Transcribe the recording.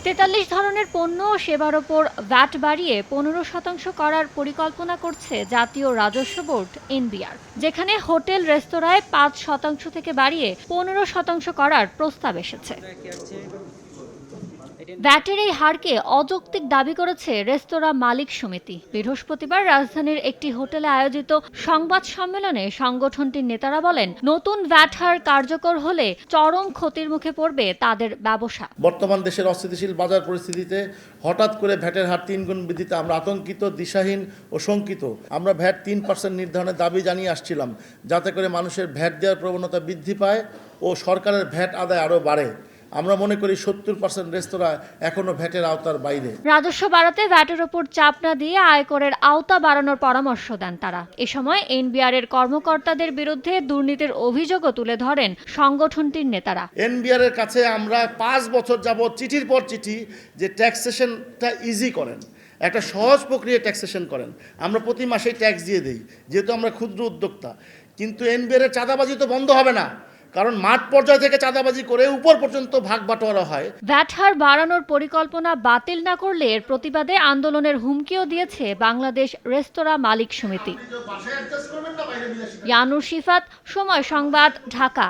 ৪৩ ধরনের পণ্য ও সেবার ওপর ভ্যাট বাড়িয়ে ১৫% করার পরিকল্পনা করছে জাতীয় রাজস্ব বোর্ড এনবিআর, যেখানে হোটেল রেস্তোরাঁয় ৫% থেকে বাড়িয়ে ১৫% করার প্রস্তাব এসেছে। ভ্যাটের এই হারকে অযৌক্তিক দাবি করেছে রেস্তোরাঁ মালিক সমিতি। বৃহস্পতিবার রাজধানীর একটি হোটেলে আয়োজিত সংবাদ সম্মেলনে সংগঠনটির নেতারা বলেন, নতুন ভ্যাট হার কার্যকর হলে চরম ক্ষতির মুখে পড়বে তাদের ব্যবসা। বর্তমান দেশের অস্থিতিশীল বাজার পরিস্থিতিতে হঠাৎ করে ভ্যাটের হার ৩ গুণ বৃদ্ধিতে আমরা আতঙ্কিত, দিশাহীন ও শঙ্কিত। আমরা ভ্যাট ৩% নির্ধারণের দাবি জানিয়ে আসছিলাম, যাতে করে মানুষের ভ্যাট দেওয়ার প্রবণতা বৃদ্ধি পায় ও সরকারের ভ্যাট আদায় আরও বাড়ে। আমরা মনে করি ৭০% রেস্তোরাঁ এখনো ভ্যাটের আওতার বাইরে। রাজস্ব বাড়াতে ভ্যাটের ওপর চাপ না দিয়ে আয়করের আওতা বাড়ানোর পরামর্শ দেন তারা। এ সময় এনবিআর এর কর্মকর্তাদের বিরুদ্ধে দুর্নীতির অভিযোগও তুলে ধরেন সংগঠনটির নেতারা। এনবিআর এর কাছে আমরা ৫ বছর যাবৎ চিঠির পর চিঠি যে ট্যাক্সেশনটা ইজি করেন, একটা সহজ প্রক্রিয়া ট্যাক্সেশন করেন, আমরা প্রতি মাসেই ট্যাক্স দিয়ে দিই, যেহেতু আমরা ক্ষুদ্র উদ্যোক্তা। কিন্তু এনবিআর এর চাঁদাবাজি তো বন্ধ হবে না, কারণ মাঠ পর্যায় থেকে চাঁদাবাজি করে উপর পর্যন্ত ভাগ বাটোয়ারা হয়। ভ্যাট হার বাড়ানোর পরিকল্পনা বাতিল না করলে এর প্রতিবাদে আন্দোলনের হুমকিও দিয়েছে বাংলাদেশ রেস্তোরাঁ মালিক সমিতি। ইয়ানুর শিফাত, সময় সংবাদ, ঢাকা।